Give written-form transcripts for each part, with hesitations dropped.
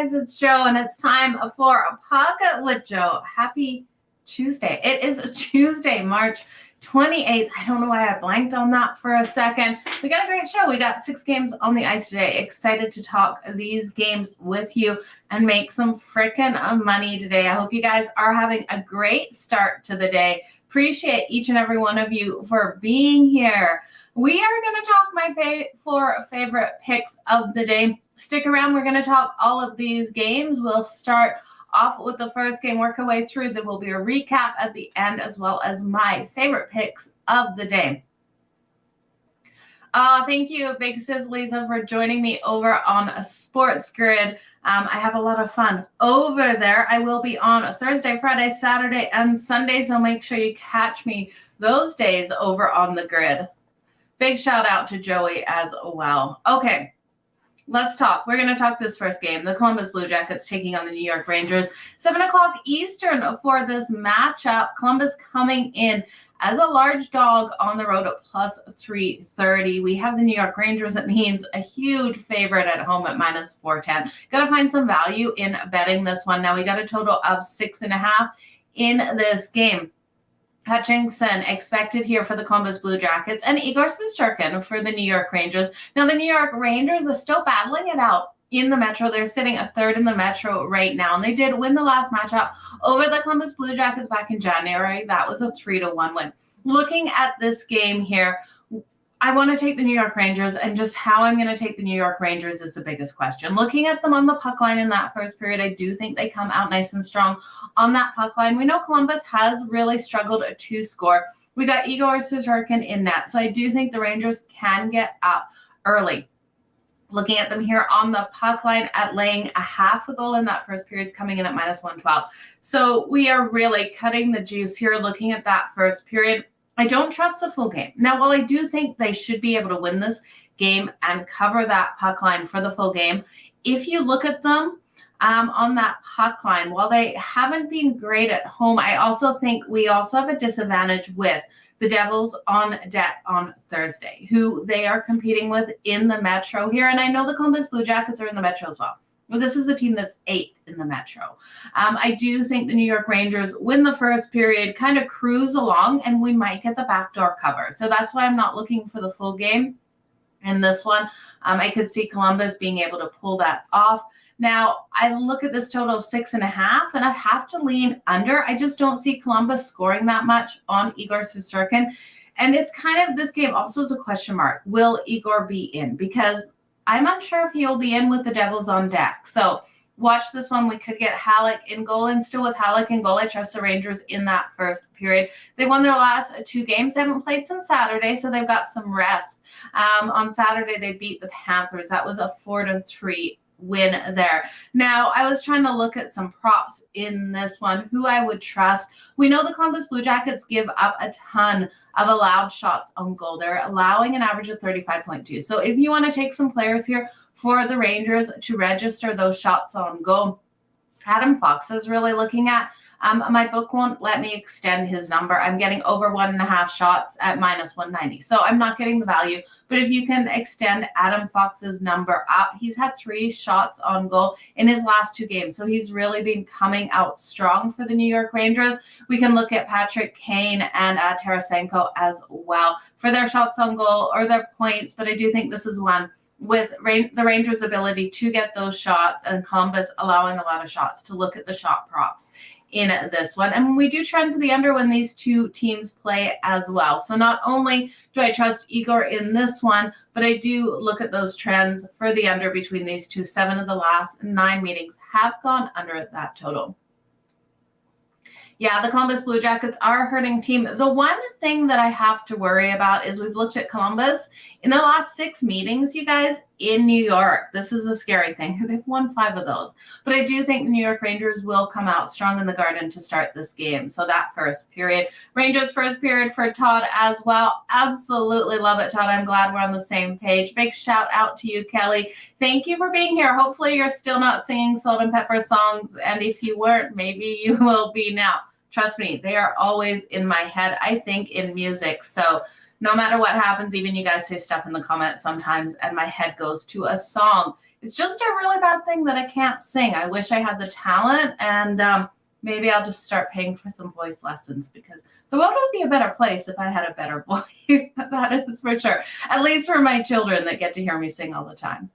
guys, it's Joe, and it's time for a Pocket with Joe. Happy Tuesday. It is Tuesday, March 28th. I don't know why I blanked on that for a second. We got a great show. We got 6 games on the ice today. Excited to talk these games with you and make some freaking money today. I hope you guys are having a great start to the day. Appreciate each and every one of you for being here. We are going to talk my 4 favorite picks of the day. Stick around. We're going to talk all of these games. We'll start off with the first game, work our way through. There will be a recap at the end, as well as my favorite picks of the day. Thank you, Big Sis Lisa, for joining me over on a Sports Grid. I have a lot of fun over there. I will be on a Thursday, Friday, Saturday, and Sunday, so make sure you catch me those days over on the grid. Big shout out to Joey as well. Okay. Let's talk. We're going to talk this first game. The Columbus Blue Jackets taking on the New York Rangers. 7 o'clock Eastern for this matchup. Columbus coming in as a large dog on the road at plus 330. We have the New York Rangers. It means a huge favorite at home at minus 410. Got to find some value in betting this one. Now we got a total of 6.5 in this game. Hutchinson expected here for the Columbus Blue Jackets, and Igor Shesterkin for the New York Rangers. Now, the New York Rangers are still battling it out in the Metro. They're sitting a third in the Metro right now, and they did win the last matchup over the Columbus Blue Jackets back in January. That was a 3-1 win. Looking at this game here, I want to take the New York Rangers, and just how I'm going to take the New York Rangers is the biggest question. Looking at them on the puck line in that first period, I do think they come out nice and strong on that puck line. We know Columbus has really struggled to score. We got Igor Shesterkin in net, so I do think the Rangers can get up early. Looking at them here on the puck line at laying a half a goal in that first period, is coming in at minus 112. So we are really cutting the juice here looking at that first period. I don't trust the full game. Now, while I do think they should be able to win this game and cover that puck line for the full game, if you look at them on that puck line, while they haven't been great at home, I also think we also have a disadvantage with the Devils on deck on Thursday, who they are competing with in the Metro here. And I know the Columbus Blue Jackets are in the Metro as well. Well, this is a team that's 8th in the Metro. I do think the New York Rangers win the first period, kind of cruise along, and we might get the backdoor cover. So that's why I'm not looking for the full game in this one. I could see Columbus being able to pull that off. Now, I look at this total of 6.5, and I have to lean under. I just don't see Columbus scoring that much on Igor Shesterkin. And it's kind of, this game also is a question mark. Will Igor be in? Because I'm unsure if he'll be in with the Devils on deck. So watch this one. We could get Halleck in goal, and still with Halleck in goal, I trust the Rangers in that first period. They won their last 2 games. They haven't played since Saturday, so they've got some rest. On Saturday, they beat the Panthers. That was a 4-3 win there. Now, I was trying to look at some props in this one, who I would trust. We know the Columbus Blue Jackets give up a ton of allowed shots on goal. They're allowing an average of 35.2. So if you want to take some players here for the Rangers to register those shots on goal, Adam Fox is really looking at. My book won't let me extend his number. I'm getting over 1.5 shots at minus 190. So I'm not getting the value. But if you can extend Adam Fox's number up, he's had 3 shots on goal in his last 2 games. So he's really been coming out strong for the New York Rangers. We can look at Patrick Kane and Tarasenko as well for their shots on goal or their points. But I do think this is one with the Rangers' ability to get those shots and Columbus allowing a lot of shots, to look at the shot props in this one. And we do trend to the under when these 2 teams play as well. So not only do I trust Igor in this one, but I do look at those trends for the under between these 2. 7 of the last 9 meetings have gone under that total. Yeah, the Columbus Blue Jackets are a hurting team. The one thing that I have to worry about is we've looked at Columbus in their last 6 meetings, you guys, in New York. This is a scary thing. They've won 5 of those. But I do think the New York Rangers will come out strong in the Garden to start this game. So that first period. Rangers first period for Todd as well. Absolutely love it, Todd. I'm glad we're on the same page. Big shout out to you, Kelly. Thank you for being here. Hopefully you're still not singing Salt and Pepper songs. And if you weren't, maybe you will be now. Trust me, they are always in my head, I think, in music. So No matter what happens, even you guys say stuff in the comments sometimes, and my head goes to a song. It's just a really bad thing that I can't sing. I wish I had the talent, and maybe I'll just start paying for some voice lessons, because the world would be a better place if I had a better voice. That is for sure. At least for my children that get to hear me sing all the time.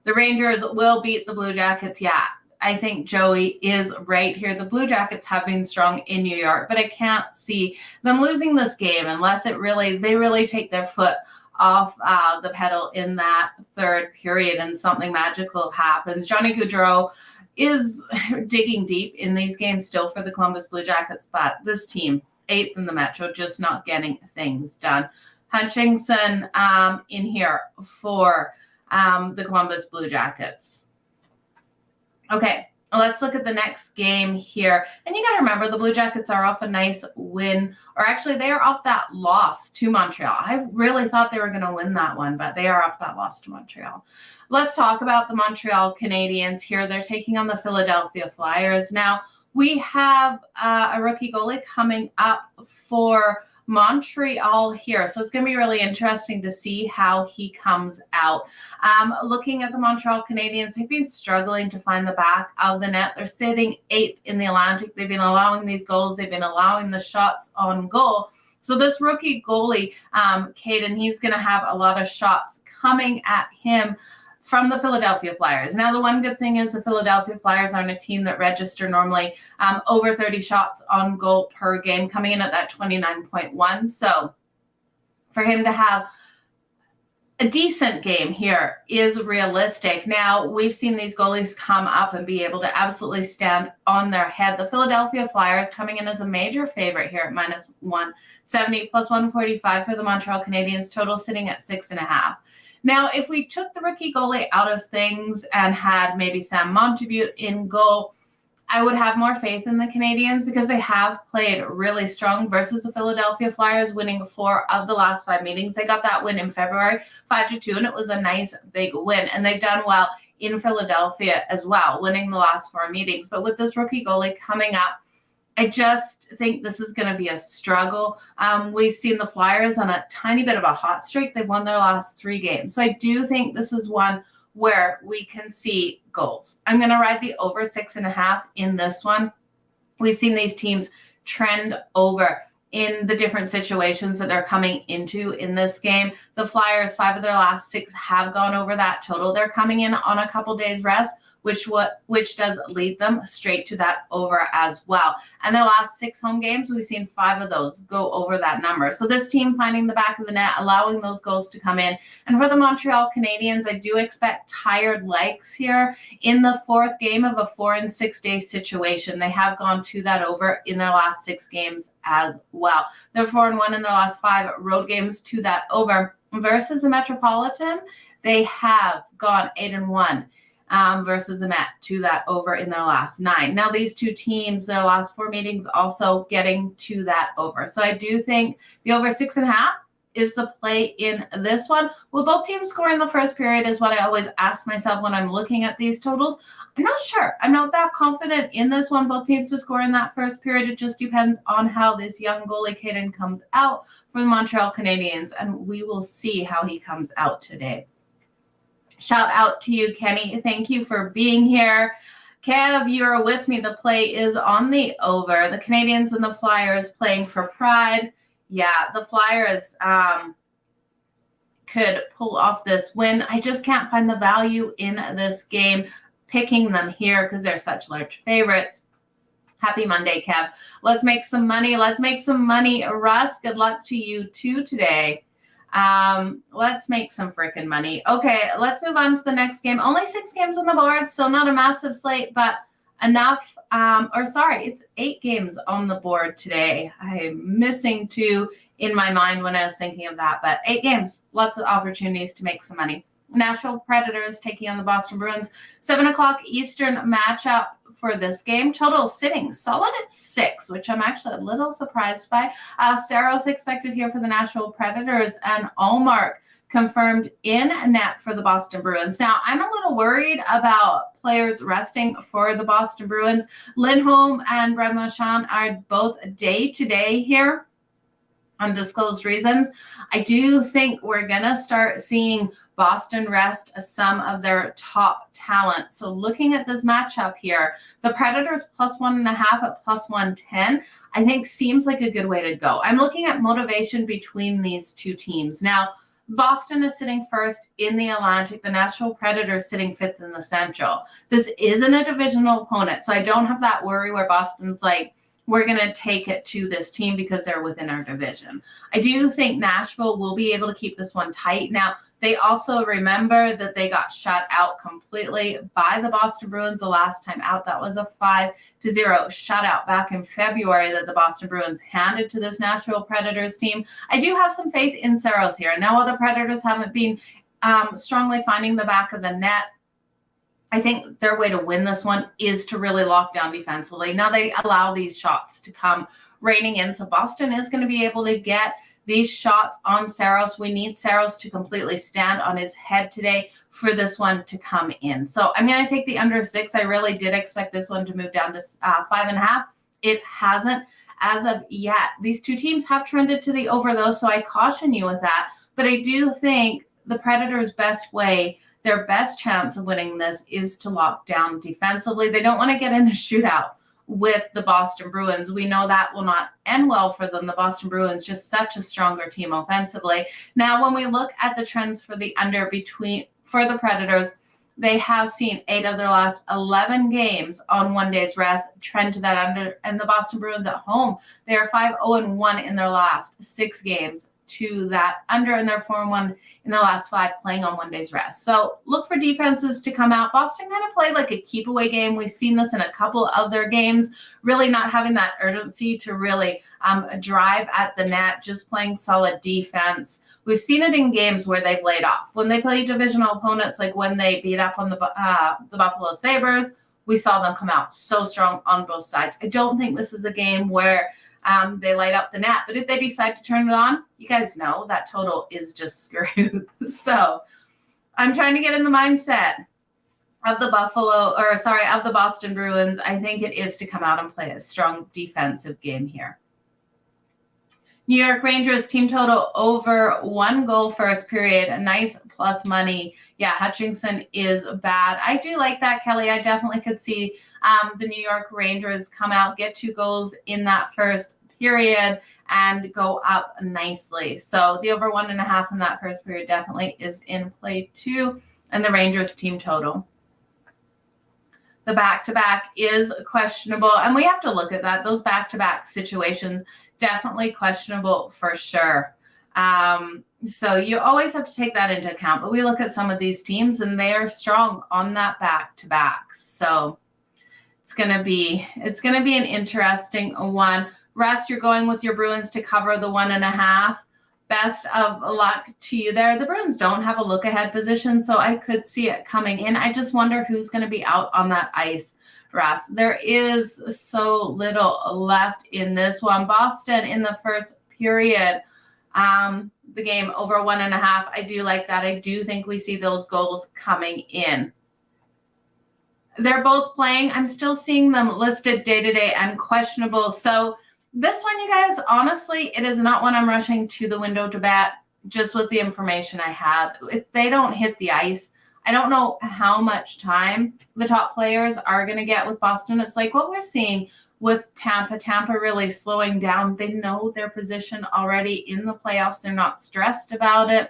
The Rangers will beat the Blue Jackets. Yeah, I think Joey is right here. The Blue Jackets have been strong in New York, but I can't see them losing this game unless they really take their foot off the pedal in that third period and something magical happens. Johnny Gaudreau is digging deep in these games still for the Columbus Blue Jackets, but this team, 8th in the Metro, just not getting things done. Hutchinson in here for the Columbus Blue Jackets. Okay, let's look at the next game here. And you got to remember, the Blue Jackets are off a nice win, or actually they are off that loss to Montreal. I really thought they were going to win that one, but they are off that loss to Montreal. Let's talk about the Montreal Canadiens here. They're taking on the Philadelphia Flyers. Now, we have a rookie goalie coming up for Montreal here. So it's going to be really interesting to see how he comes out. Looking at the Montreal Canadiens, they've been struggling to find the back of the net. They're sitting 8th in the Atlantic. They've been allowing these goals. They've been allowing the shots on goal. So this rookie goalie, Caden, he's going to have a lot of shots coming at him from the Philadelphia Flyers. Now, the one good thing is the Philadelphia Flyers aren't a team that register normally over 30 shots on goal per game, coming in at that 29.1. So for him to have a decent game here is realistic. Now, we've seen these goalies come up and be able to absolutely stand on their head. The Philadelphia Flyers coming in as a major favorite here at minus 170, plus 145 for the Montreal Canadiens, total sitting at 6.5. Now, if we took the rookie goalie out of things and had maybe Sam Montembeault in goal, I would have more faith in the Canadiens because they have played really strong versus the Philadelphia Flyers, winning 4 of the last 5 meetings. They got that win in February, 5-2, and it was a nice big win. And they've done well in Philadelphia as well, winning the last 4 meetings. But with this rookie goalie coming up, I just think this is going to be a struggle. We've seen the Flyers on a tiny bit of a hot streak. They've won their last 3 games. So I do think this is one where we can see goals. I'm going to ride the over 6.5 in this one. We've seen these teams trend over in the different situations that they're coming into in this game. The Flyers, 5 of their last 6 have gone over that total. They're coming in on a couple days rest, which does lead them straight to that over as well. And their last 6 home games, we've seen 5 of those go over that number. So this team finding the back of the net, allowing those goals to come in. And for the Montreal Canadiens, I do expect tired legs here in the 4th game of a 4 and 6 day situation. They have gone to that over in their last 6 games as well. They're 4-1 in their last 5 road games to that over. Versus the Metropolitan, they have gone 8-1. Versus the Met to that over in their last 9. Now, these 2 teams, their last 4 meetings, also getting to that over. So I do think the over 6.5 is the play in this one. Will both teams score in the first period is what I always ask myself when I'm looking at these totals. I'm not sure. I'm not that confident in this one. Both teams to score in that first period. It just depends on how this young goalie Caden comes out for the Montreal Canadiens, and we will see how he comes out today. Shout out to you, Kenny. Thank you for being here. Kev, you're with me. The play is on the over. The Canadiens and the Flyers playing for pride. Yeah, the Flyers could pull off this win. I just can't find the value in this game, picking them here because they're such large favorites. Happy Monday, Kev. Let's make some money. Let's make some money. Russ, good luck to you too today. Let's make some freaking money. Okay, let's move on to the next game. Only 6 games on the board, so not a massive slate, but enough. It's 8 games on the board today. I'm missing 2 in my mind when I was thinking of that, but 8 games, lots of opportunities to make some money. Nashville Predators taking on the Boston Bruins. 7 o'clock Eastern matchup for this game. Total sitting solid at 6, which I'm actually a little surprised by. Saros expected here for the Nashville Predators, and Allmark confirmed in net for the Boston Bruins. Now, I'm a little worried about players resting for the Boston Bruins. Lindholm and Brad Marchand are both day-to-day here. undisclosed reasons. I do think we're going to start seeing Boston rest some of their top talent. So looking at this matchup here, the Predators plus 1.5 at plus 110, I think seems like a good way to go. I'm looking at motivation between these two teams. Now, Boston is sitting first in the Atlantic. The Nashville Predators sitting fifth in the Central. This isn't a divisional opponent, so I don't have that worry where Boston's like, we're going to take it to this team because they're within our division. I do think Nashville will be able to keep this one tight. Now, they also remember that they got shut out completely by the Boston Bruins the last time out. That was a 5-0 shutout back in February that the Boston Bruins handed to this Nashville Predators team. I do have some faith in Saros here. Now, while the Predators haven't been strongly finding the back of the net, I think their way to win this one is to really lock down defensively. Now they allow these shots to come raining in. So Boston is going to be able to get these shots on Saros. We need Saros to completely stand on his head today for this one to come in. So I'm going to take the under 6. I really did expect this one to move down to 5.5. It hasn't as of yet. These two teams have trended to the over though, so I caution you with that. But I do think the Predators' best way, their best chance of winning this is to lock down defensively. They don't want to get in a shootout with the Boston Bruins. We know that will not end well for them. The Boston Bruins, just such a stronger team offensively. Now, when we look at the trends for the under for the Predators, they have seen 8 of their last 11 games on 1 day's rest trend to that under. And the Boston Bruins at home, they are 5-0-1 in their last 6 games to that under, and they're 4-1 in the last 5 playing on 1 day's rest. So look for defenses to come out. Boston kind of played like a keep away game. We've seen this in a couple of their games, really not having that urgency to really drive at the net, just playing solid defense. We've seen it in games where they've laid off. When they play divisional opponents, like when they beat up on the Buffalo Sabres, we saw them come out so strong on both sides. I don't think this is a game where they light up the net. But if they decide to turn it on, you guys know that total is just screwed. So I'm trying to get in the mindset of the Boston Bruins. I think it is to come out and play a strong defensive game here. New York Rangers team total over 1 goal first period. A nice plus money. Yeah, Hutchinson is bad. I do like that, Kelly. I definitely could see the New York Rangers come out, get 2 goals in that first period, and go up nicely. So the over 1.5 in that first period definitely is in play too. And the Rangers team total. The back-to-back is questionable, and we have to look at that. Those back-to-back situations, definitely questionable for sure. So you always have to take that into account. But we look at some of these teams, and they are strong on that back-to-back. So it's gonna be an interesting one. Russ, you're going with your Bruins to cover the 1.5. Best of luck to you there. The Bruins don't have a look-ahead position, so I could see it coming in. I just wonder who's going to be out on that ice, Russ. There is so little left in this one. Boston in the first period, the game over 1.5. I do like that. I do think we see those goals coming in. They're both playing. I'm still seeing them listed day-to-day and questionable. So this one, you guys, honestly, it is not one I'm rushing to the window to bet, just with the information I had. If they don't hit the ice, I don't know how much time the top players are going to get with Boston. It's like what we're seeing with Tampa. Tampa really slowing down. They know their position already in the playoffs. They're not stressed about it.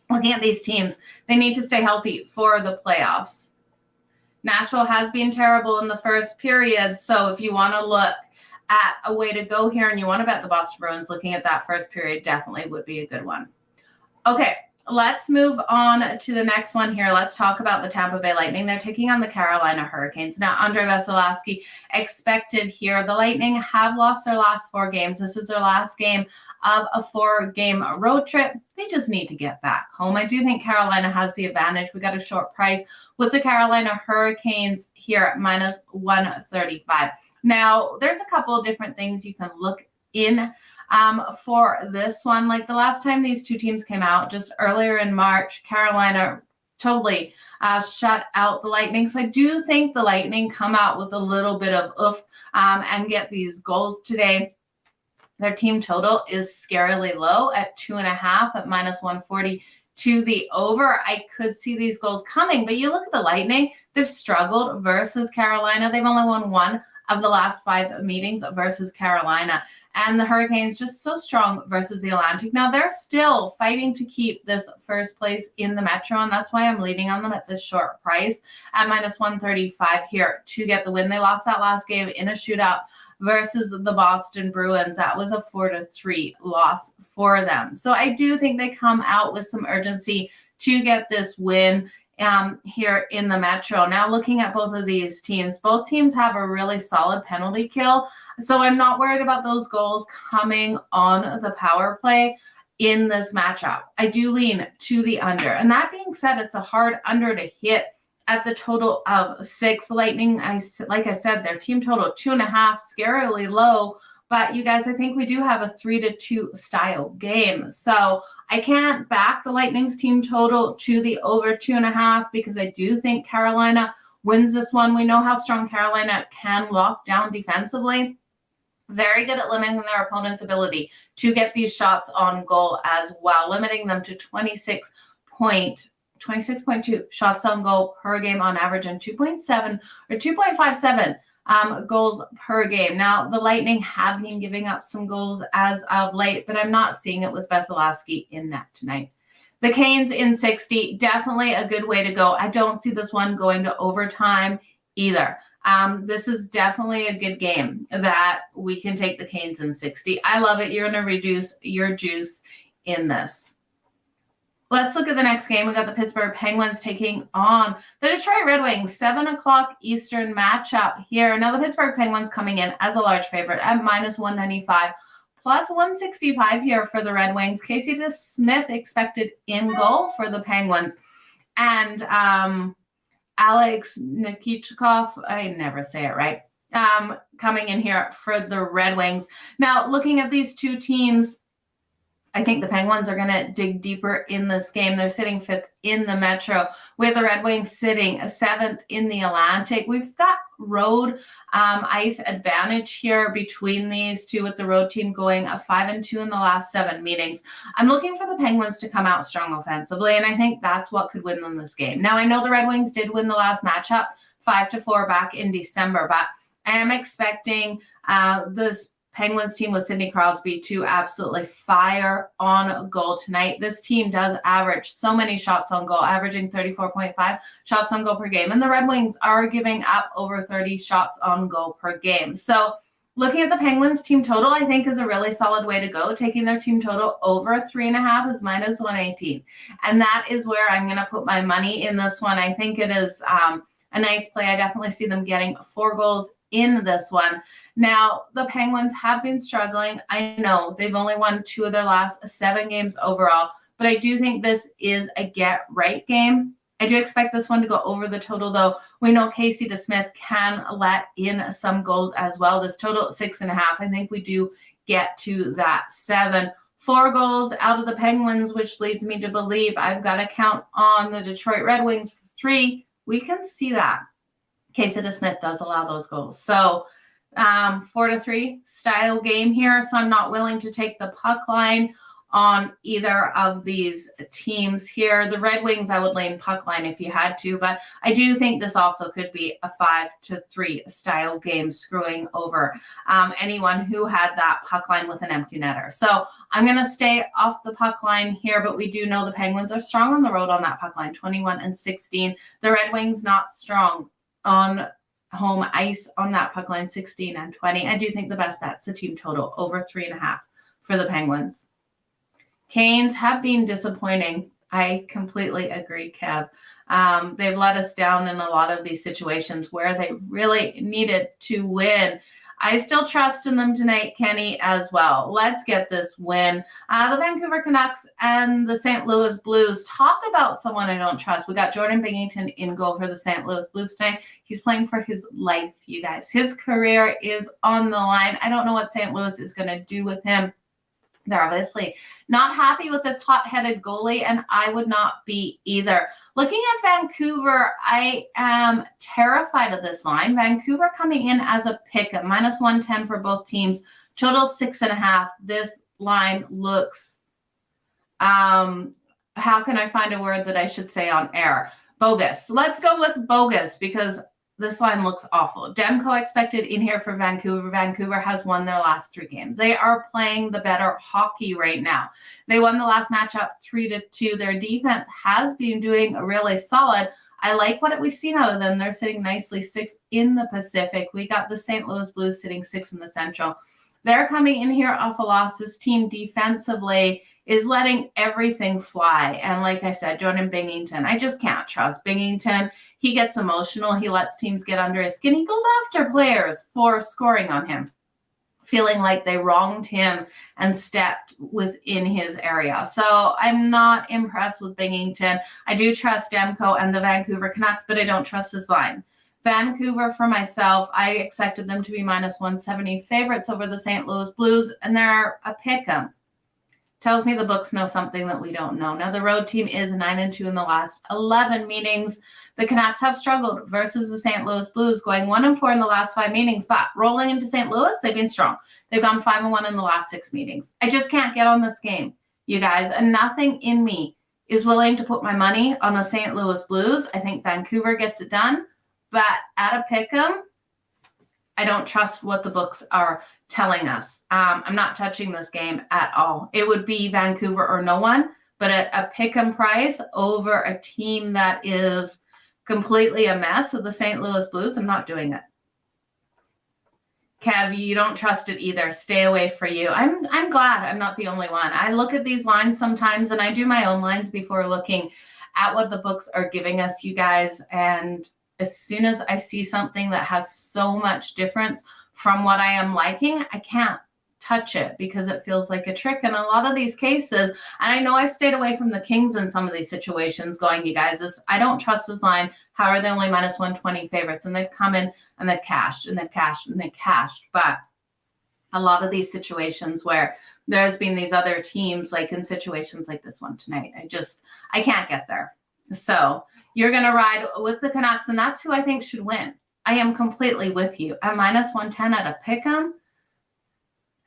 Looking at these teams, they need to stay healthy for the playoffs. Nashville has been terrible in the first period, so if you want to look at a way to go here and you want to bet the Boston Bruins, looking at that first period definitely would be a good one. Okay, let's move on to the next one here. Let's talk about the Tampa Bay Lightning. They're taking on the Carolina Hurricanes. Now, Andrei Vasilevskiy expected here. The Lightning have lost their last 4 games. This is their last game of a 4-game road trip. They just need to get back home. I do think Carolina has the advantage. We got a short price with the Carolina Hurricanes here at minus 135. Now, there's a couple of different things you can look in for this one. Like the last time these two teams came out, just earlier in March, Carolina totally shut out the Lightning. So I do think the Lightning come out with a little bit of oof and get these goals today. Their team total is scarily low at 2.5 at -140 to the over. I could see these goals coming, but you look at the Lightning, they've struggled versus Carolina. They've only won one of the last 5 meetings versus Carolina. And the Hurricanes just so strong versus the Atlantic. Now, they're still fighting to keep this first place in the Metro, and that's why I'm leading on them at this short price at -135 here to get the win. They lost that last game in a shootout versus the Boston Bruins. That was a 4-3 loss for them. So I do think they come out with some urgency to get this win here in the Metro. Now, looking at both of these teams, both teams have a really solid penalty kill. So I'm not worried about those goals coming on the power play in this matchup. I do lean to the under. And that being said, it's a hard under to hit at the total of 6. Lightning, like I said, their team total 2.5, scarily low. But you guys, I think we do have a 3-2 style game. So I can't back the Lightning's team total to the over 2.5 because I do think Carolina wins this one. We know how strong Carolina can lock down defensively. Very good at limiting their opponent's ability to get these shots on goal as well, limiting them to 26.2 shots on goal per game on average and 2.7 or 2.57 goals per game. Now, the Lightning have been giving up some goals as of late, but I'm not seeing it with Vasilevsky in net tonight. The Canes in 60, definitely a good way to go. I don't see this one going to overtime either. This is definitely a good game that we can take the Canes in 60. I love it. You're going to reduce your juice in this. Let's look at the next game. We got the Pittsburgh Penguins taking on the Detroit Red Wings, 7 o'clock Eastern matchup here. Now, the Pittsburgh Penguins coming in as a large favorite at -195, plus 165 here for the Red Wings. Casey DeSmith expected in goal for the Penguins. And Alex Nikichkov, I never say it right, coming in here for the Red Wings. Now, looking at these two teams, I think the Penguins are going to dig deeper in this game. They're sitting 5th in the Metro, with the Red Wings sitting 7th in the Atlantic. We've got road ice advantage here between these two, with the road team going 5-2 in the last 7 meetings. I'm looking for the Penguins to come out strong offensively, and I think that's what could win them this game. Now, I know the Red Wings did win the last matchup 5-4 back in December, but I am expecting this Penguins team with Sidney Crosby to absolutely fire on goal tonight. This team does average so many shots on goal, averaging 34.5 shots on goal per game. And the Red Wings are giving up over 30 shots on goal per game. So looking at the Penguins team total, I think is a really solid way to go. Taking their team total over 3.5 is -118. And that is where I'm going to put my money in this one. I think it is a nice play. I definitely see them getting 4 goals in this one. Now, the Penguins have been struggling. I know they've only won 2 of their last 7 games overall, but I do think this is a get-right game. I do expect this one to go over the total, though. We know Casey DeSmith can let in some goals as well. This total 6.5, I think we do get to that 7. 4 goals out of the Penguins, which leads me to believe I've got to count on the Detroit Red Wings for 3. We can see that Casey DeSmith does allow those goals. So 4-3 style game here. So I'm not willing to take the puck line on either of these teams here. The Red Wings, I would lean puck line if you had to, but I do think this also could be a 5-3 style game, screwing over anyone who had that puck line with an empty netter. So I'm going to stay off the puck line here, but we do know the Penguins are strong on the road on that puck line, 21-16. The Red Wings not strong on home ice on that puck line, 16-20. I do think the best bet's the team total over 3.5 for the Penguins. Canes have been disappointing. I completely agree, Kev. They've let us down in a lot of these situations where they really needed to win. I still trust in them tonight, Kenny, as well. Let's get this win. The Vancouver Canucks and the St. Louis Blues. Talk about someone I don't trust. We got Jordan Binnington in goal for the St. Louis Blues tonight. He's playing for his life, you guys. His career is on the line. I don't know what St. Louis is going to do with him. They're obviously not happy with this hot-headed goalie, and I would not be either. Looking at Vancouver, I am terrified of this line. Vancouver coming in as a pick at -110 for both teams, total 6.5. This line looks, how can I find a word that I should say on air? Bogus. Let's go with bogus because this line looks awful. Demko expected in here for Vancouver. Vancouver has won their last 3 games. They are playing the better hockey right now. They won the last matchup 3-2. Their defense has been doing really solid. I like what we've seen out of them. They're sitting nicely 6th in the Pacific. We got the St. Louis Blues sitting 6th in the Central. They're coming in here off a loss. This team defensively is letting everything fly. And like I said, Jordan Binnington, I just can't trust Binnington. He gets emotional. He lets teams get under his skin. He goes after players for scoring on him, feeling like they wronged him and stepped within his area. So I'm not impressed with Binnington. I do trust Demko and the Vancouver Canucks, but I don't trust this line. Vancouver, for myself, I expected them to be -170 favorites over the St. Louis Blues, and they're a pick-em. Tells me the books know something that we don't know. Now, the road team is 9-2 in the last 11 meetings. The Canucks have struggled versus the St. Louis Blues, going 1-4 in the last 5 meetings, but rolling into St. Louis, they've been strong. They've gone 5-1 in the last 6 meetings. I just can't get on this game, you guys, and nothing in me is willing to put my money on the St. Louis Blues. I think Vancouver gets it done, but at a pick'em, I don't trust what the books are telling us. I'm not touching this game at all. It would be Vancouver or no one, but a pick-em price over a team that is completely a mess of the St. Louis Blues, I'm not doing it. Kev, you don't trust it either. Stay away for you. I'm glad I'm not the only one. I look at these lines sometimes, and I do my own lines before looking at what the books are giving us, you guys, and as soon as I see something that has so much difference from what I am liking, I can't touch it because it feels like a trick in a lot of these cases. And I know I've stayed away from the Kings in some of these situations going, you guys, I don't trust this line. How are they only -120 favorites? And they've come in and they've cashed and they've cashed and they've cashed. But a lot of these situations where there's been these other teams, like in situations like this one tonight, I can't get there. So you're going to ride with the Canucks, and that's who I think should win. I am completely with you. At -110 at a pick'em,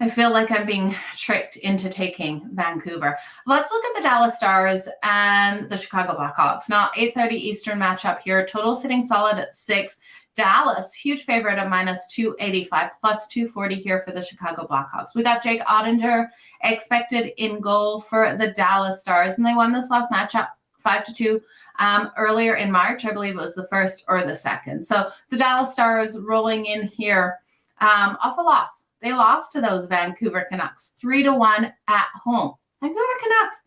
I feel like I'm being tricked into taking Vancouver. Let's look at the Dallas Stars and the Chicago Blackhawks. Now, 8:30 Eastern matchup here. Total sitting solid at 6. Dallas, huge favorite of -285, +240 here for the Chicago Blackhawks. We got Jake Ottinger expected in goal for the Dallas Stars, and they won this last matchup 5-2 earlier in March. I believe it was the 1st or the 2nd. So the Dallas Stars rolling in here off a loss. They lost to those Vancouver Canucks 3-1 at home. Vancouver Canucks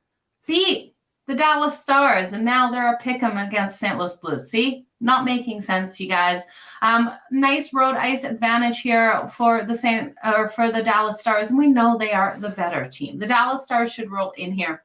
beat the Dallas Stars, and now they're a pick'em against St. Louis Blues. See? Not making sense, you guys. Nice road ice advantage here for the Dallas Stars, and we know they are the better team. The Dallas Stars should roll in here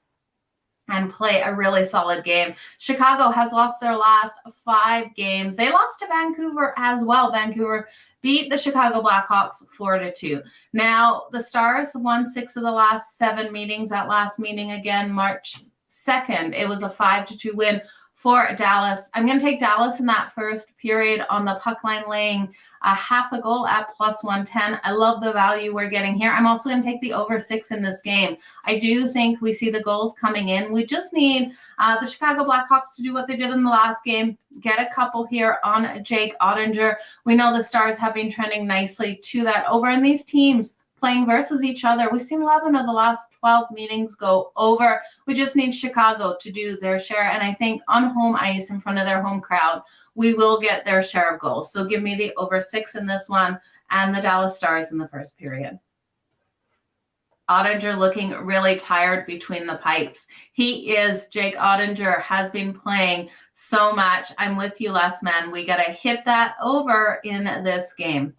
and play a really solid game. Chicago has lost their last 5 games. They lost to Vancouver as well. Vancouver beat the Chicago Blackhawks 4-2. Now, the Stars won 6 of the last 7 meetings. That last meeting, again, March 2nd, it was a 5-2 win for Dallas. I'm going to take Dallas in that first period on the puck line, laying a half a goal at +110. I love the value we're getting here. I'm also going to take the over 6 in this game. I do think we see the goals coming in. We just need the Chicago Blackhawks to do what they did in the last game, get a couple here on Jake Ottinger. We know the Stars have been trending nicely to that over, and these teams playing versus each other, we've seen 11 of the last 12 meetings go over. We just need Chicago to do their share. And I think on home ice in front of their home crowd, we will get their share of goals. So give me the over 6 in this one and the Dallas Stars in the first period. Ottinger looking really tired between the pipes. Jake Ottinger has been playing so much. I'm with you, Les Man. We got to hit that over in this game.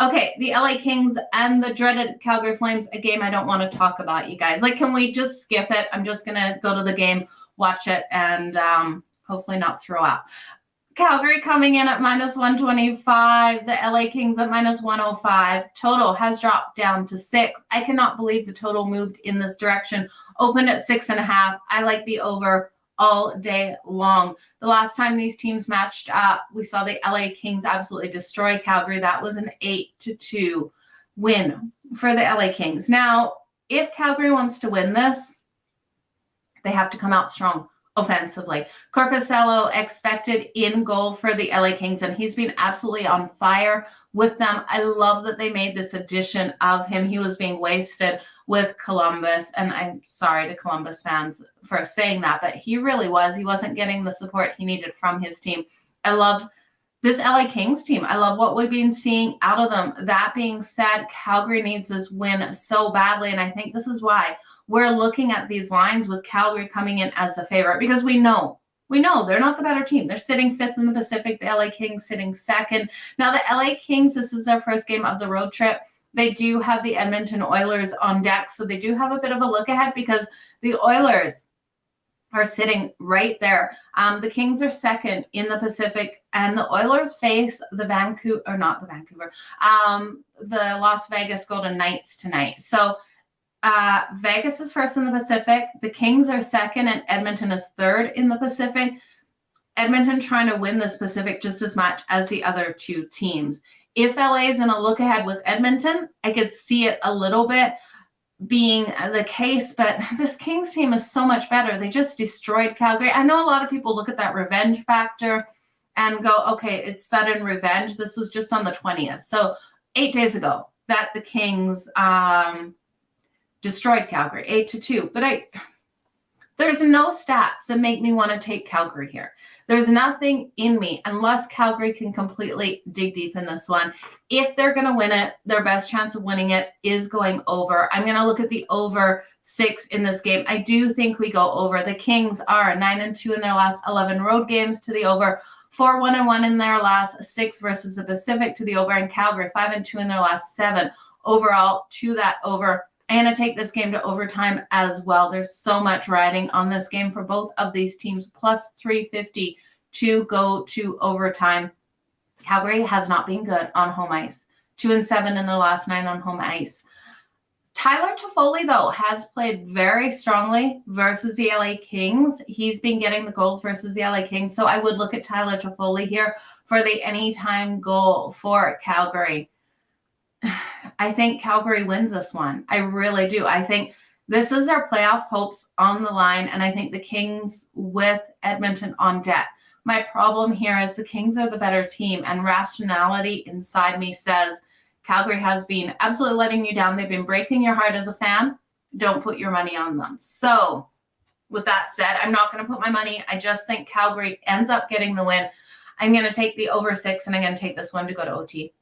Okay, the LA Kings and the dreaded Calgary Flames, a game I don't want to talk about, you guys. Like, can we just skip it? I'm just going to go to the game, watch it, and hopefully not throw out. Calgary coming in at minus 125. The LA Kings at minus 105. Total has dropped down to 6. I cannot believe the total moved in this direction. Opened at 6.5. I like the over all day long. The last time these teams matched up, we saw the LA Kings absolutely destroy Calgary. That was an 8-2 win for the LA Kings. Now, if Calgary wants to win this, they have to come out strong offensively. Korpisalo expected in goal for the LA Kings, and he's been absolutely on fire with them. I love that they made this addition of him. He was being wasted with Columbus, and I'm sorry to Columbus fans for saying that, but he really was. He wasn't getting the support he needed from his team. I love this LA Kings team. I love what we've been seeing out of them. That being said, Calgary needs this win so badly, and I think this is why we're looking at these lines with Calgary coming in as a favorite, because we know they're not the better team. They're sitting 5th in the Pacific. The LA Kings sitting 2nd. Now, the LA Kings, this is their first game of the road trip. They do have the Edmonton Oilers on deck, so they do have a bit of a look ahead because the Oilers are sitting right there. The Kings are 2nd in the Pacific, and the Oilers face the Las Vegas Golden Knights tonight. So Vegas is 1st in the Pacific. The Kings are 2nd, and Edmonton is 3rd in the Pacific. Edmonton trying to win this Pacific just as much as the other two teams. If LA is in a look ahead with Edmonton, I could see it a little bit being the case, but this Kings team is so much better. They just destroyed Calgary. I know a lot of people look at that revenge factor and go, okay, it's sudden revenge. This was just on the 20th. So 8 days ago that the Kings destroyed Calgary 8-2. But there's no stats that make me want to take Calgary here. There's nothing in me unless Calgary can completely dig deep in this one. If they're going to win it, their best chance of winning it is going over. I'm going to look at the over 6 in this game. I do think we go over. The Kings are 9-2 in their last 11 road games to the over, 4-1-1 in their last 6 versus the Pacific to the over, and Calgary 5-2 in their last 7 overall to that over. I'm going to take this game to overtime as well. There's so much riding on this game for both of these teams, plus 350 to go to overtime. Calgary has not been good on home ice. 2-7 in the last 9 on home ice. Tyler Toffoli, though, has played very strongly versus the LA Kings. He's been getting the goals versus the LA Kings, so I would look at Tyler Toffoli here for the anytime goal for Calgary. I think Calgary wins this one. I really do. I think this is our playoff hopes on the line, and I think the Kings with Edmonton on deck. My problem here is the Kings are the better team, and rationality inside me says Calgary has been absolutely letting you down. They've been breaking your heart as a fan. Don't put your money on them. So with that said, I'm not going to put my money. I just think Calgary ends up getting the win. I'm going to take the over 6, and I'm going to take this one to go to OT.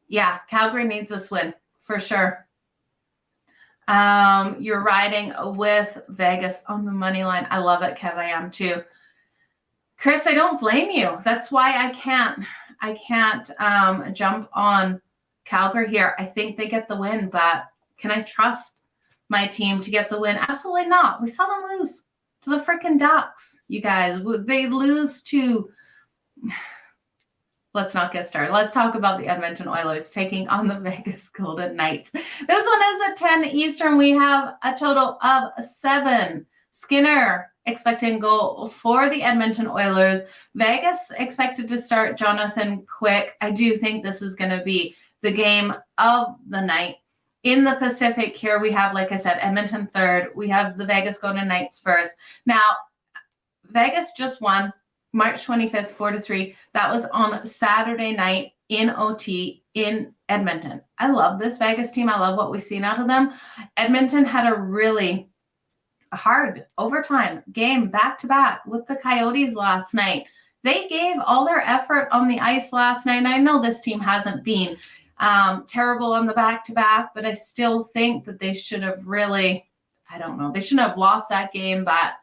Yeah, Calgary needs this win for sure. You're riding with Vegas on the money line. I love it, Kev. I am too. Chris, I don't blame you. That's why I can't jump on Calgary here. I think they get the win, but can I trust my team to get the win? Absolutely not. We saw them lose to the freaking Ducks, you guys. They lose to... Let's not get started. Let's talk about the Edmonton Oilers taking on the Vegas Golden Knights. This one is at 10 Eastern. We have a total of 7. Skinner expecting goal for the Edmonton Oilers. Vegas expected to start Jonathan Quick. I do think this is going to be the game of the night. In the Pacific here, we have, like I said, Edmonton 3rd. We have the Vegas Golden Knights 1st. Now, Vegas just won March 25th, 4-3. That was on Saturday night in OT in Edmonton. I love this Vegas team. I love what we've seen out of them. Edmonton had a really hard overtime game back-to-back with the Coyotes last night. They gave all their effort on the ice last night. And I know this team hasn't been terrible on the back-to-back, but I still think that they should have really, they shouldn't have lost that game, but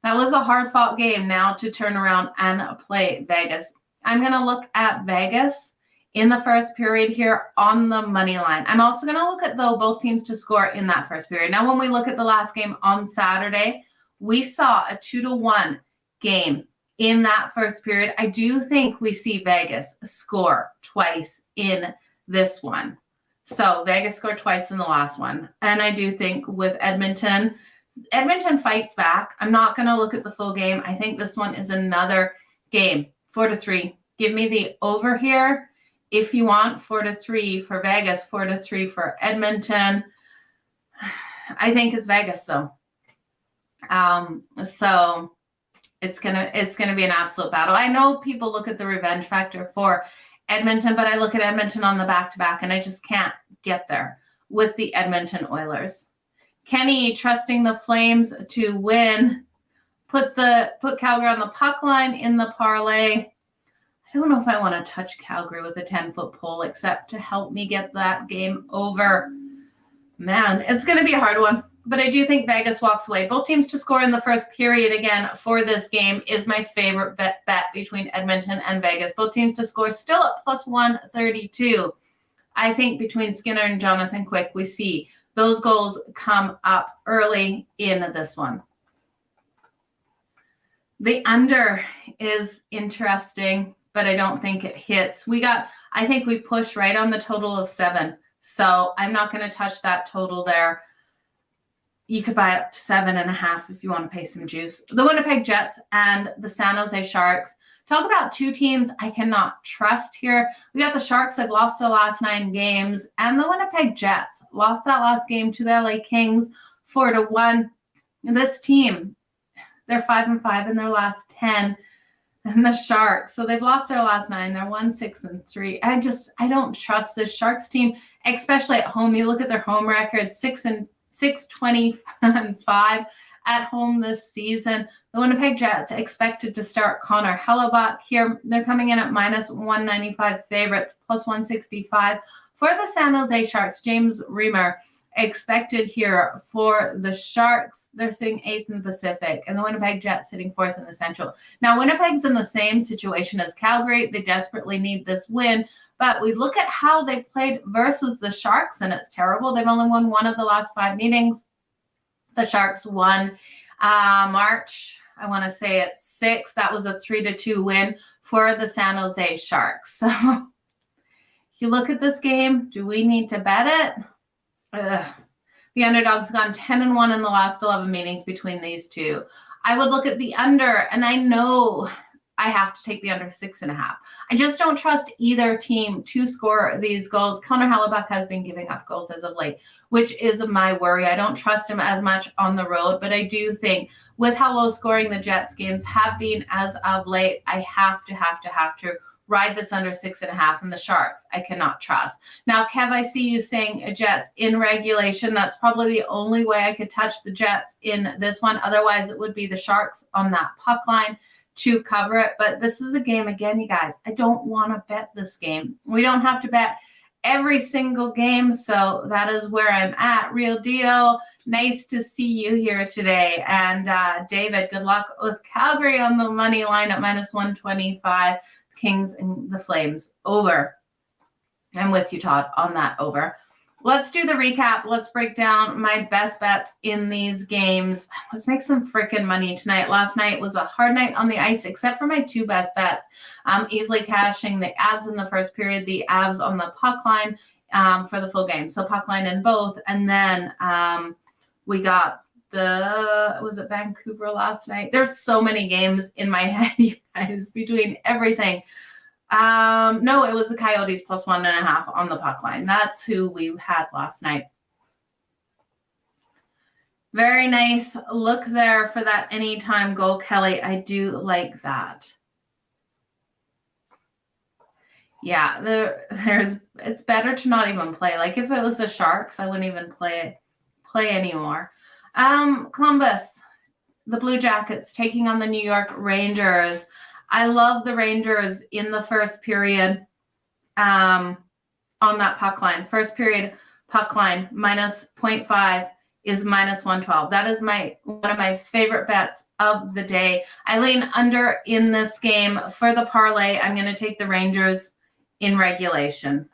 that was a hard-fought game now to turn around and play Vegas. I'm going to look at Vegas in the first period here on the money line. I'm also going to look at, though, both teams to score in that first period. Now, when we look at the last game on Saturday, we saw a 2-1 game in that first period. I do think we see Vegas score twice in this one. So Vegas scored twice in the last one. And I do think with Edmonton fights back. I'm not going to look at the full game. I think this one is another game. 4-3. Give me the over here. If you want 4-3 for Vegas, 4-3 for Edmonton. I think it's Vegas though. So it's gonna be an absolute battle. I know people look at the revenge factor for Edmonton, but I look at Edmonton on the back-to-back, and I just can't get there with the Edmonton Oilers. Kenny trusting the Flames to win. Put Calgary on the puck line in the parlay. I don't know if I want to touch Calgary with a 10-foot pole except to help me get that game over. Man, it's going to be a hard one. But I do think Vegas walks away. Both teams to score in the first period again for this game is my favorite bet between Edmonton and Vegas. Both teams to score still at plus 132. I think between Skinner and Jonathan Quick, we see those goals come up early in this one. The under is interesting, but I don't think it hits. I think we push right on the total of 7. So I'm not going to touch that total there. You could buy up to 7.5 if you want to pay some juice. The Winnipeg Jets and the San Jose Sharks. Talk about two teams I cannot trust here. We got the Sharks have lost the last 9 games, and the Winnipeg Jets lost that last game to the LA Kings 4-1. This team, they're 5-5 in their last 10. And the Sharks, so they've lost their last 9. They're 1-6-3. I don't trust this Sharks team, especially at home. You look at their home record, 6-25 at home this season. The Winnipeg Jets expected to start Connor Hellebuck here. They're coming in at minus 195 favorites, plus 165 for the San Jose Sharks. James Reimer expected here for the Sharks. They're sitting 8th in the Pacific, and the Winnipeg Jets sitting 4th in the Central. Now, Winnipeg's in the same situation as Calgary. They desperately need this win, but we look at how they played versus the Sharks, and it's terrible. They've only won 1 of the last 5 meetings. The Sharks won March, I want to say it's 6. That was a 3-2 win for the San Jose Sharks. So if you look at this game, do we need to bet it? The underdog's gone 10-1 in the last 11 meetings between these two. I would look at the under, and I know I have to take the under 6.5. I just don't trust either team to score these goals. Connor Hellebuck has been giving up goals as of late, which is my worry. I don't trust him as much on the road, but I do think with how low scoring the Jets games have been as of late, I have to ride this under 6.5, and the Sharks I cannot trust. Now, Kev, I see you saying Jets in regulation. That's probably the only way I could touch the Jets in this one. Otherwise, it would be the Sharks on that puck line to cover it. But this is a game, again, you guys, I don't want to bet this game. We don't have to bet every single game. So that is where I'm at. Real deal. Nice to see you here today. And David, good luck with Calgary on the money line at minus 125. Kings and the Flames over. I'm with you, Todd, on that over. Let's do the recap. Let's break down my best bets in these games. Let's make some freaking money tonight. Last night was a hard night on the ice, except for my 2 best bets. Easily cashing the Avs in the first period, the Avs on the puck line for the full game. So puck line in both. And then we got was it Vancouver last night? There's so many games in my head, you guys, between everything. No, it was the Coyotes plus 1.5 on the puck line. That's who we had last night. Very nice look there for that anytime goal, Kelly. I do like that. Yeah, it's better to not even play. Like if it was the Sharks, I wouldn't even play anymore. Columbus, the Blue Jackets taking on the New York Rangers. I love the Rangers in the first period on that puck line. First period puck line minus 0.5 is minus 112. That is one of my favorite bets of the day. I lean under in this game for the parlay. I'm going to take the Rangers in regulation.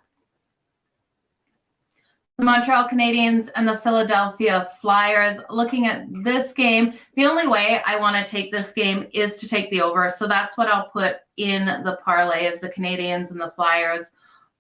The Montreal Canadiens and the Philadelphia Flyers. Looking at this game, the only way I want to take this game is to take the over. So that's what I'll put in the parlay is the Canadiens and the Flyers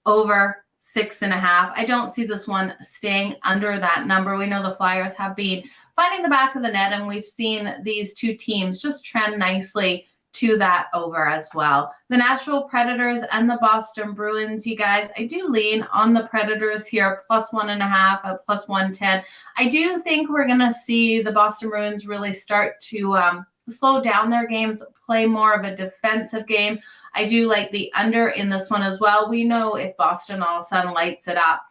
over 6.5. I don't see this one staying under that number. We know the Flyers have been finding the back of the net, and we've seen these two teams just trend nicely to that over as well. The Nashville Predators and the Boston Bruins, you guys, I do lean on the Predators here, +1.5 at +110. I do think we're going to see the Boston Bruins really start to slow down their games, play more of a defensive game. I do like the under in this one as well. We know if Boston all of a sudden lights it up,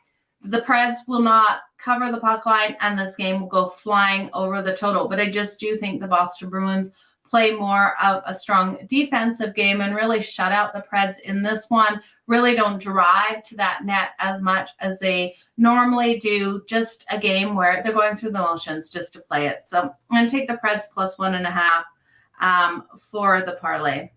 the Preds will not cover the puck line, and this game will go flying over the total. But I just do think the Boston Bruins play more of a strong defensive game and really shut out the Preds in this one. Really don't drive to that net as much as they normally do. Just a game where they're going through the motions just to play it. So I'm going to take the Preds +1.5 for the parlay.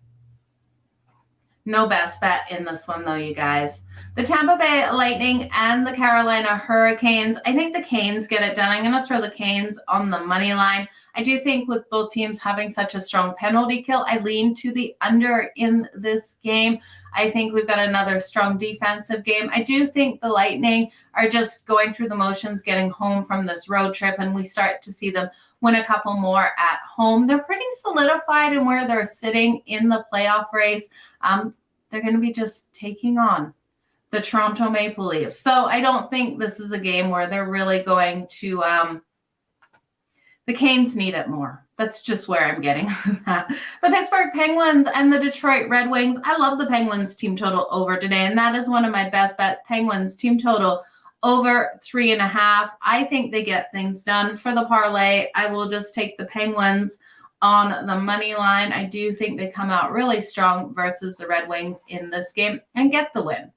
No best bet in this one, though, you guys. The Tampa Bay Lightning and the Carolina Hurricanes. I think the Canes get it done. I'm going to throw the Canes on the money line. I do think with both teams having such a strong penalty kill, I lean to the under in this game. I think we've got another strong defensive game. I do think the Lightning are just going through the motions, getting home from this road trip, and we start to see them win a couple more at home. They're pretty solidified in where they're sitting in the playoff race. They're going to be just taking on the Toronto Maple Leafs. So I don't think this is a game where they're really going to the Canes need it more. That's just where I'm getting that. The Pittsburgh Penguins and the Detroit Red Wings. I love the Penguins team total over today, and that is one of my best bets. Penguins team total over 3.5. I think they get things done. For the parlay, I will just take the Penguins on the money line. I do think they come out really strong versus the Red Wings in this game and get the win.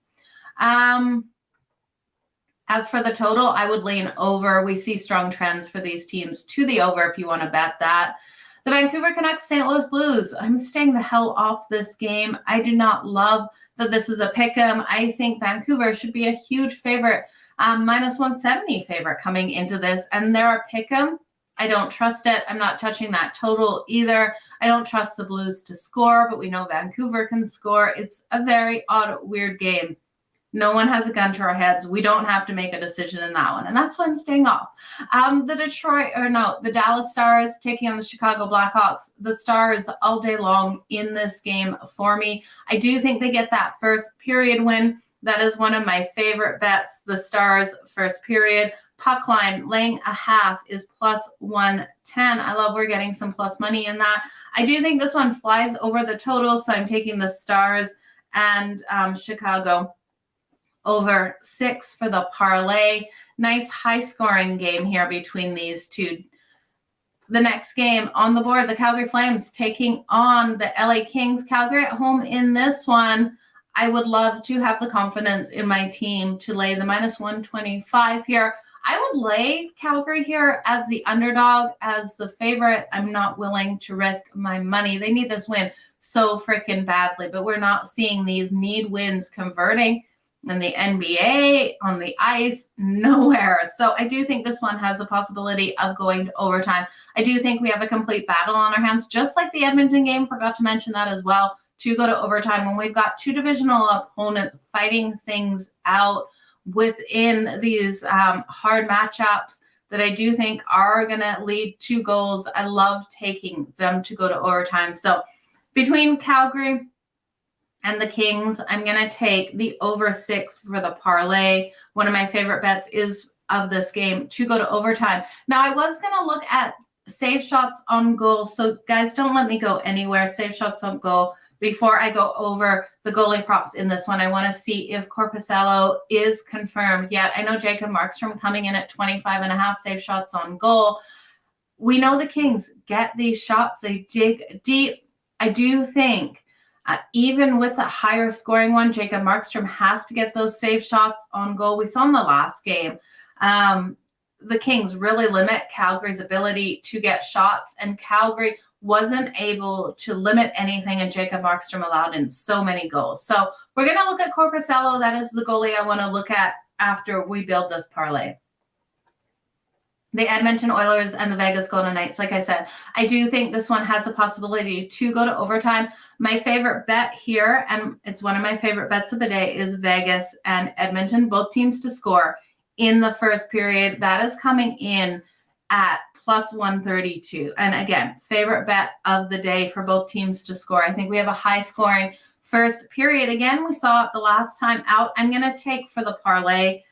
As for the total, I would lean over. We see strong trends for these teams to the over if you want to bet that. The Vancouver Canucks, St. Louis Blues. I'm staying the hell off this game. I do not love that this is a pick 'em. I think Vancouver should be a huge favorite, -170 favorite coming into this, and they're a pick 'em. I don't trust it. I'm not touching that total either. I don't trust the Blues to score, but we know Vancouver can score. It's a very odd, weird game. No one has a gun to our heads. We don't have to make a decision in that one. And that's why I'm staying off. The Dallas Stars taking on the Chicago Blackhawks. The Stars all day long in this game for me. I do think they get that first period win. That is one of my favorite bets. The Stars first period. Puck line laying a half is +110. I love we're getting some plus money in that. I do think this one flies over the total, so I'm taking the Stars and Chicago over 6 for the parlay. Nice high-scoring game here between these two. The next game on the board, the Calgary Flames taking on the LA Kings. Calgary at home in this one. I would love to have the confidence in my team to lay the -125 here. I would lay Calgary here as the underdog, as the favorite. I'm not willing to risk my money. They need this win so freaking badly, but we're not seeing these need wins converting in the NBA, on the ice, nowhere. So I do think this one has a possibility of going to overtime. I do think we have a complete battle on our hands, just like the Edmonton game, forgot to mention that as well, to go to overtime when we've got two divisional opponents fighting things out within these hard matchups that I do think are going to lead to goals. I love taking them to go to overtime. So between Calgary and the Kings, I'm going to take the over 6 for the parlay. One of my favorite bets is of this game to go to overtime. Now, I was going to look at save shots on goal. So guys, don't let me go anywhere. Save shots on goal. Before I go over the goalie props in this one, I want to see if Korpisalo is confirmed yet. I know Jacob Markstrom coming in at 25.5 save shots on goal. We know the Kings get these shots. They dig deep. I do think even with a higher scoring one, Jacob Markstrom has to get those save shots on goal. We saw in the last game, the Kings really limit Calgary's ability to get shots, and Calgary wasn't able to limit anything, and Jacob Markstrom allowed in so many goals. So we're going to look at Korpisalo. That is the goalie I want to look at after we build this parlay. The Edmonton Oilers and the Vegas Golden Knights, like I said, I do think this one has a possibility to go to overtime. My favorite bet here, and it's one of my favorite bets of the day, is Vegas and Edmonton, both teams to score in the first period. That is coming in at plus 132. And again, favorite bet of the day for both teams to score. I think we have a high scoring first period. Again, we saw it the last time out. I'm going to take for the parlay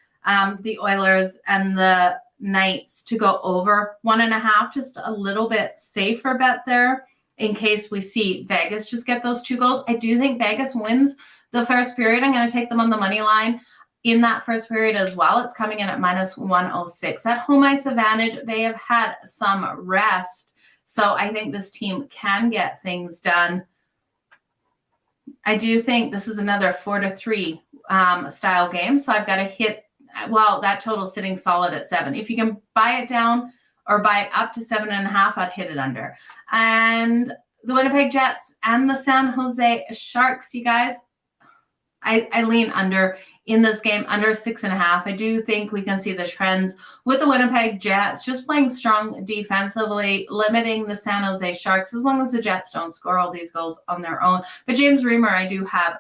the Oilers and the Knights to go over 1.5, just a little bit safer bet there in case we see Vegas just get those 2 goals. I do think Vegas wins the first period. I'm going to take them on the money line in that first period as well. It's coming in at minus 106. At home ice advantage, they have had some rest. So I think this team can get things done. I do think this is another 4-3 style game. So I've got to hit, well, that total sitting solid at 7. If you can buy it down or buy it up to 7.5, I'd hit it under. And the Winnipeg Jets and the San Jose Sharks, you guys, I lean under in this game, under 6.5. I do think we can see the trends with the Winnipeg Jets just playing strong defensively, limiting the San Jose Sharks as long as the Jets don't score all these goals on their own. But James Reimer, I do have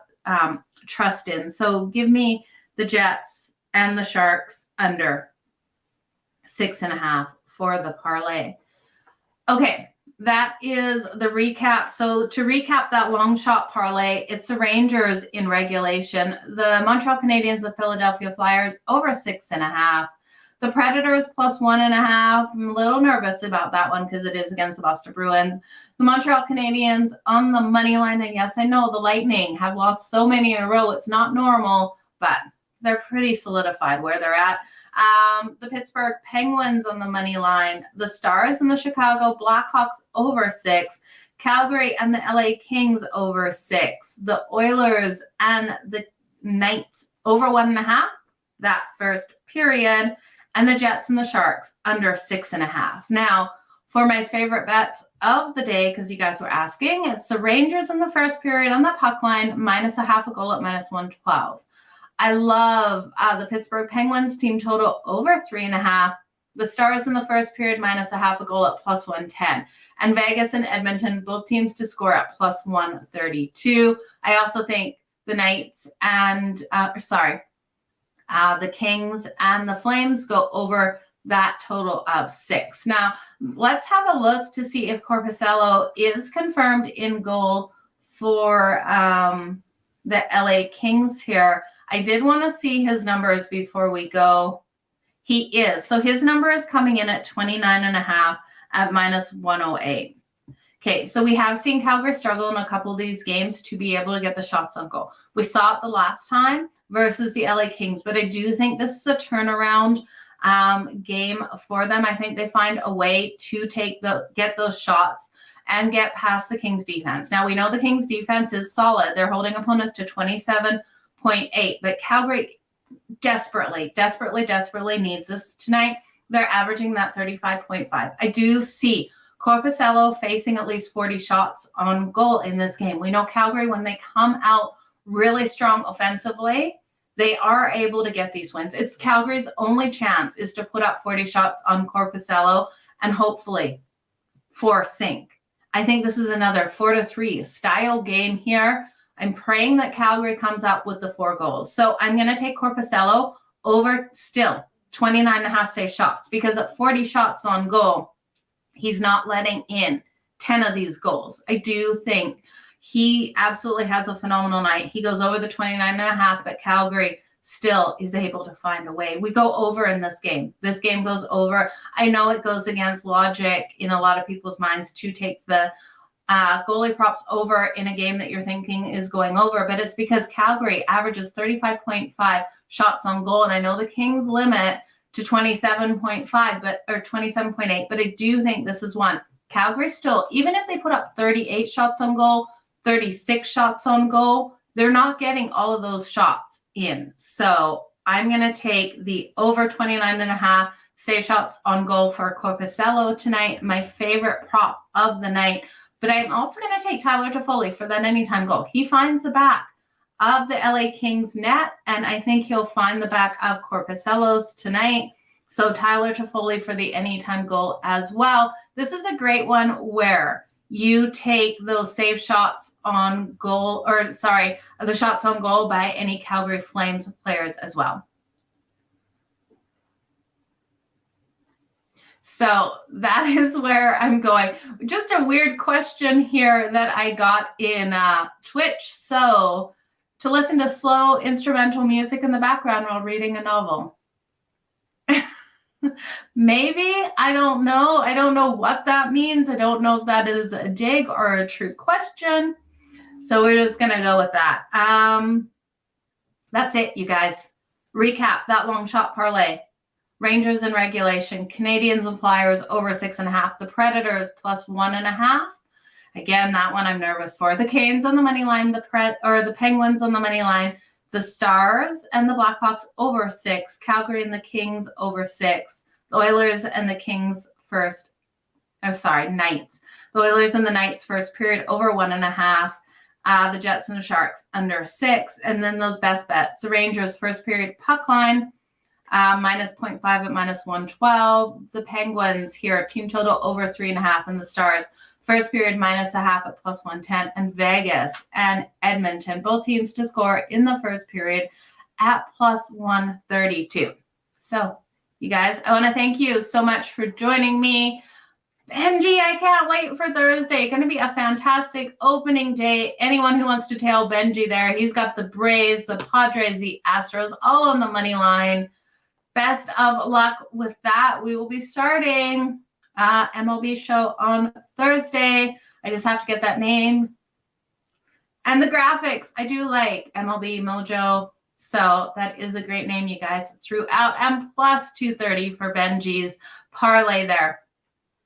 trust in. So give me the Jets and the Sharks under 6.5 for the parlay. Okay. That is the recap. So to recap that long shot parlay, it's the Rangers in regulation, the Montreal Canadiens, the Philadelphia Flyers over 6.5, the Predators plus 1.5. I'm a little nervous about that one because it is against the Boston Bruins. The Montreal Canadiens on the money line. And yes, I know the Lightning have lost so many in a row. It's not normal, but they're pretty solidified where they're at. The Pittsburgh Penguins on the money line, the Stars and the Chicago Blackhawks over 6, Calgary and the LA Kings over 6, the Oilers and the Knights over 1.5, that first period, and the Jets and the Sharks under 6.5. Now, for my favorite bets of the day, because you guys were asking, it's the Rangers in the first period on the puck line, minus 0.5 goal at minus 112. I love the Pittsburgh Penguins team total over 3.5. The Stars in the first period minus 0.5 goal at plus 110. And Vegas and Edmonton, both teams to score at plus 132. I also think the Knights and, the Kings and the Flames go over that total of 6. Now, let's have a look to see if Korpisalo is confirmed in goal for the LA Kings here. I did want to see his numbers before we go. He is. So his number is coming in at 29.5 at minus 108. Okay, so we have seen Calgary struggle in a couple of these games to be able to get the shots on goal. We saw it the last time versus the LA Kings, but I do think this is a turnaround game for them. I think they find a way to get those shots and get past the Kings defense. Now we know the Kings defense is solid. They're holding opponents to 27.8, but Calgary desperately needs this tonight. They're averaging that 35.5. I do see Korpisalo facing at least 40 shots on goal in this game. We know Calgary, when they come out really strong offensively, they are able to get these wins. It's Calgary's only chance is to put up 40 shots on Korpisalo and hopefully sink. I think this is another 4-3 style game here. I'm praying that Calgary comes up with the 4 goals. So I'm going to take Korpisalo over still 29.5 safe shots, because at 40 shots on goal, he's not letting in 10 of these goals. I do think he absolutely has a phenomenal night. He goes over the 29.5, but Calgary still is able to find a way. We go over in this game. This game goes over. I know it goes against logic in a lot of people's minds to take the goalie props over in a game that you're thinking is going over, but it's because Calgary averages 35.5 shots on goal, and I know the Kings limit to 27.5, or 27.8, but I do think this is one. Calgary still, even if they put up 38 shots on goal, 36 shots on goal, they're not getting all of those shots in. So I'm going to take the over 29.5 save shots on goal for Korpisalo tonight, my favorite prop of the night. But I'm also going to take Tyler Toffoli for that anytime goal. He finds the back of the LA Kings net, and I think he'll find the back of Korpisalo tonight. So Tyler Toffoli for the anytime goal as well. This is a great one where you take those save shots on goal, the shots on goal by any Calgary Flames players as well. So that is where I'm going. Just a weird question here that I got in Twitch. So to listen to slow instrumental music in the background while reading a novel. Maybe, I don't know. I don't know what that means. I don't know if that is a dig or a true question. So we're just going to go with that. That's it, you guys. Recap that long shot parlay. Rangers in regulation, Canadians and Flyers over 6.5. The Predators plus 1.5. Again, that one I'm nervous for. The Canes on the money line, the Penguins on the money line, the Stars and the Blackhawks over 6. Calgary and the Kings over 6. The Oilers and the Kings Knights. The Oilers and the Knights first period over 1.5. The Jets and the Sharks under 6. And then those best bets. The Rangers first period puck line. Minus 0.5 at minus 112. The Penguins here, team total over 3.5, and the Stars first period minus 0.5 at plus 110, and Vegas and Edmonton, both teams to score in the first period at plus 132. So, you guys, I want to thank you so much for joining me. Benji, I can't wait for Thursday. Going to be a fantastic opening day. Anyone who wants to tail Benji there, he's got the Braves, the Padres, the Astros, all on the money line. Best of luck with that. We will be starting MLB show on Thursday. I just have to get that name. And the graphics, I do like MLB Mojo. So that is a great name, you guys. Throughout, and plus 230 for Benji's parlay there.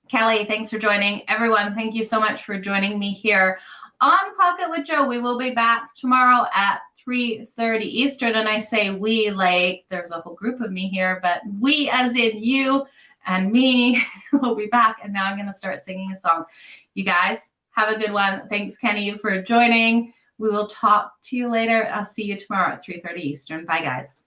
Kelly, thanks for joining. Everyone, thank you so much for joining me here on Pocket with Joe. We will be back tomorrow at 3:30 Eastern, and I say we like there's a whole group of me here, but we as in you and me will be back. And now I'm going to start singing a song. You guys have a good one. Thanks, Kenny, for joining. We will talk to you later. I'll see you tomorrow at 3:30 Eastern. Bye, guys.